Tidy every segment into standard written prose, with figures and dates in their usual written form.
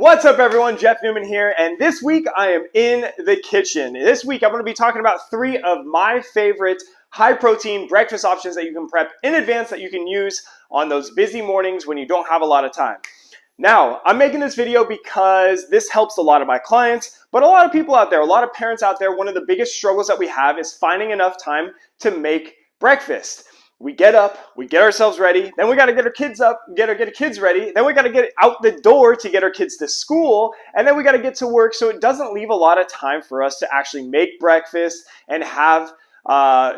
What's up everyone, Jeff Newman here, and this week I am in the kitchen. This week I'm going to be talking about 3 of my favorite high protein breakfast options that you can prep in advance that you can use on those busy mornings when you don't have a lot of time. Now, I'm making this video because this helps a lot of my clients, but a lot of people out there, a lot of parents out there, one of the biggest struggles that we have is finding enough time to make breakfast. We get up, we get ourselves ready, then we got to get our kids up, get our kids ready, then we got to get out the door to get our kids to school, and then we got to get to work, so it doesn't leave a lot of time for us to actually make breakfast and have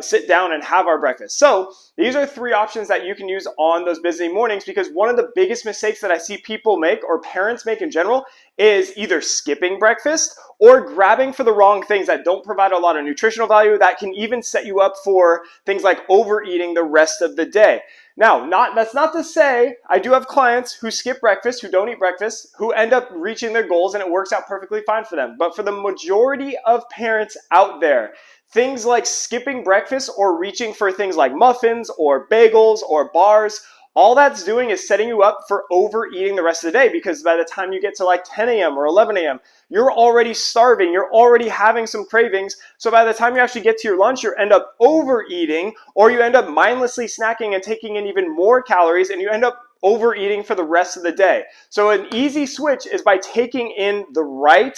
sit down and have our breakfast. So these are 3 options that you can use on those busy mornings, because one of the biggest mistakes that I see people make, or parents make in general, is either skipping breakfast or grabbing for the wrong things that don't provide a lot of nutritional value that can even set you up for things like overeating the rest of the day. Now, that's not to say I do have clients who skip breakfast, who don't eat breakfast, who end up reaching their goals and it works out perfectly fine for them. But for the majority of parents out there, things like skipping breakfast or reaching for things like muffins or bagels or bars, all that's doing is setting you up for overeating the rest of the day, because by the time you get to like 10 a.m. or 11 a.m., you're already starving, you're already having some cravings. So by the time you actually get to your lunch, you end up overeating, or you end up mindlessly snacking and taking in even more calories, and you end up overeating for the rest of the day. So an easy switch is by taking in the right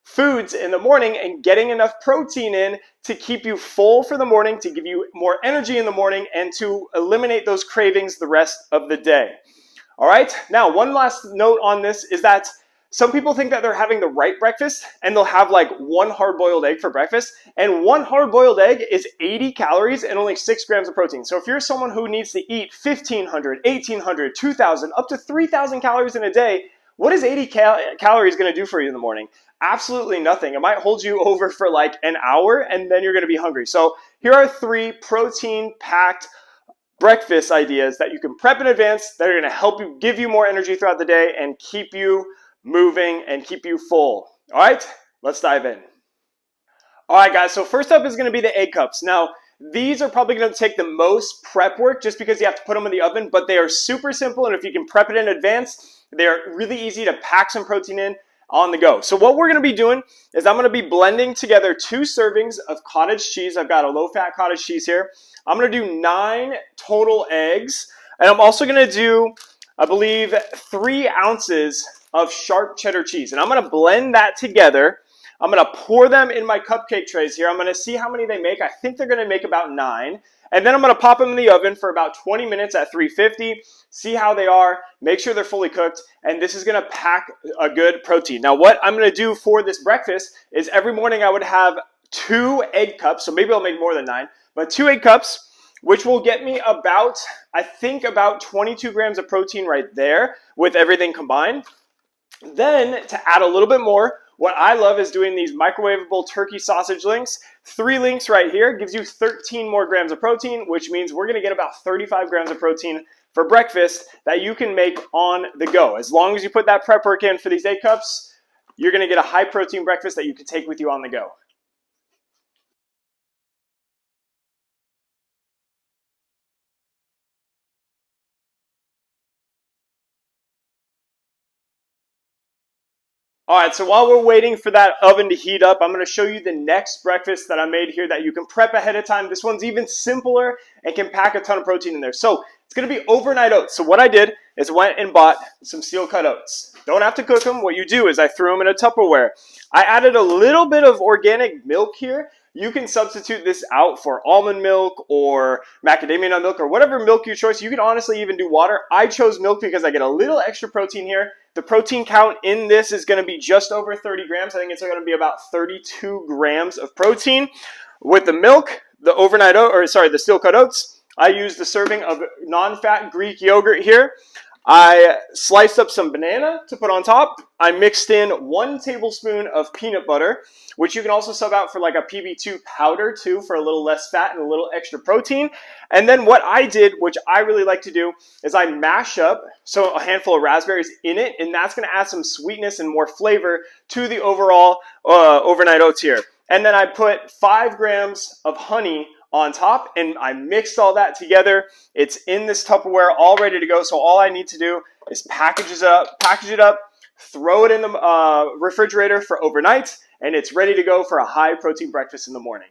foods in the morning and getting enough protein in to keep you full for the morning, to give you more energy in the morning, and to eliminate those cravings the rest of the day. All right, now one last note on this is that some people think that they're having the right breakfast and they'll have like 1 hard-boiled egg for breakfast, and 1 hard-boiled egg is 80 calories and only 6 grams of protein. So if you're someone who needs to eat 1,500, 1,800, 2,000, up to 3,000 calories in a day, what is 80 calories going to do for you in the morning? Absolutely nothing. It might hold you over for like an hour and then you're going to be hungry. So here are 3 protein-packed breakfast ideas that you can prep in advance that are going to help you, give you more energy throughout the day and keep you moving and keep you full. All right, let's dive in. All right, guys, so first up is going to be the egg cups. Now, these are probably going to take the most prep work just because you have to put them in the oven, but they are super simple, and if you can prep it in advance, they are really easy to pack some protein in on the go. So what we're going to be doing is I'm going to be blending together 2 servings of cottage cheese. I've got a low-fat cottage cheese here. I'm going to do 9 total eggs, and I'm also going to do, I believe, 3 ounces of sharp cheddar cheese, and I'm going to blend that together. I'm going to pour them in my cupcake trays here. I'm going to see how many they make. I think they're going to make about 9. And then I'm going to pop them in the oven for about 20 minutes at 350, see how they are, make sure they're fully cooked, and this is going to pack a good protein. Now, what I'm going to do for this breakfast is every morning I would have 2 egg cups, so maybe I'll make more than 9, but 2 egg cups, which will get me about, I think, about 22 grams of protein right there with everything combined. Then, to add a little bit more, what I love is doing these microwavable turkey sausage links. 3 links right here gives you 13 more grams of protein, which means we're going to get about 35 grams of protein for breakfast that you can make on the go. As long as you put that prep work in for these 8 cups, you're going to get a high protein breakfast that you can take with you on the go. All right, so while we're waiting for that oven to heat up, I'm going to show you the next breakfast that I made here that you can prep ahead of time. This one's even simpler and can pack a ton of protein in there. So it's going to be overnight oats. So what I did is went and bought some steel-cut oats. Don't have to cook them. What you do is I threw them in a Tupperware. I added a little bit of organic milk here. You can substitute this out for almond milk or macadamia nut milk or whatever milk you choose. You can honestly even do water. I chose milk because I get a little extra protein here. The protein count in this is going to be just over 30 grams. I think it's going to be about 32 grams of protein. With the milk, the steel-cut oats, I used a serving of non-fat Greek yogurt here. I sliced up some banana to put on top. I mixed in 1 tablespoon of peanut butter, which you can also sub out for like a PB2 powder too, for a little less fat and a little extra protein. And then what I did, which I really like to do, is I mash up a handful of raspberries in it, and that's going to add some sweetness and more flavor to the overall overnight oats here. And then I put 5 grams of honey on top, and I mixed all that together. It's in this Tupperware all ready to go, so all I need to do is package it up, throw it in the refrigerator for overnight, and it's ready to go for a high protein breakfast in the morning.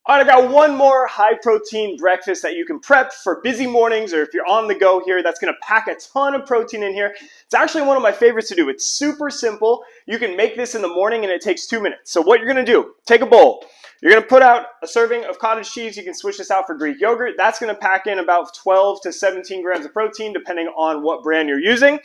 All right, I got one more high protein breakfast that you can prep for busy mornings, or if you're on the go here, that's gonna pack a ton of protein in here. It's actually one of my favorites to do. It's super simple. You can make this in the morning and it takes 2 minutes. So what you're gonna do, take a bowl. You're gonna put out a serving of cottage cheese. You can switch this out for Greek yogurt. That's gonna pack in about 12 to 17 grams of protein, depending on what brand you're using.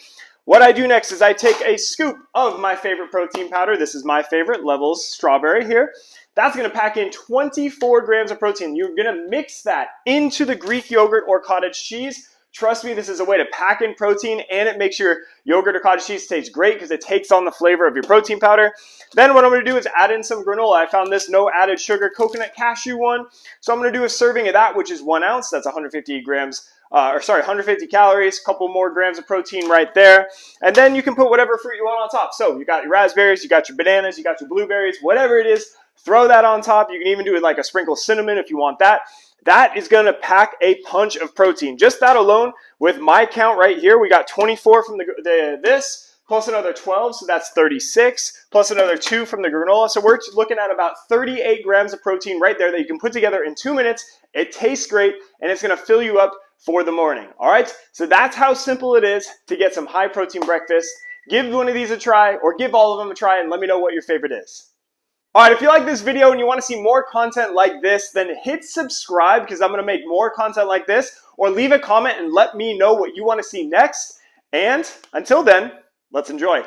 What I do next is I take a scoop of my favorite protein powder. This is my favorite, Levels Strawberry here. That's going to pack in 24 grams of protein. You're going to mix that into the Greek yogurt or cottage cheese. Trust me, this is a way to pack in protein, and it makes your yogurt or cottage cheese taste great because it takes on the flavor of your protein powder. Then what I'm going to do is add in some granola. I found this no added sugar coconut cashew one. So I'm going to do a serving of that, which is 1 ounce. That's 150 calories, a couple more grams of protein right there. And then you can put whatever fruit you want on top. So you got your raspberries, you got your bananas, you got your blueberries, whatever it is, throw that on top. You can even do it like a sprinkle of cinnamon if you want that. That is going to pack a punch of protein. Just that alone, with my count right here, we got 24 from this, plus another 12, so that's 36, plus another 2 from the granola. So we're looking at about 38 grams of protein right there that you can put together in 2 minutes. It tastes great, and it's going to fill you up for the morning. All right, so that's how simple it is to get some high protein breakfast. Give one of these a try, or give all of them a try, and let me know what your favorite is. All right, if you like this video and you want to see more content like this, then hit subscribe because I'm going to make more content like this, or leave a comment and let me know what you want to see next. And until then, let's enjoy.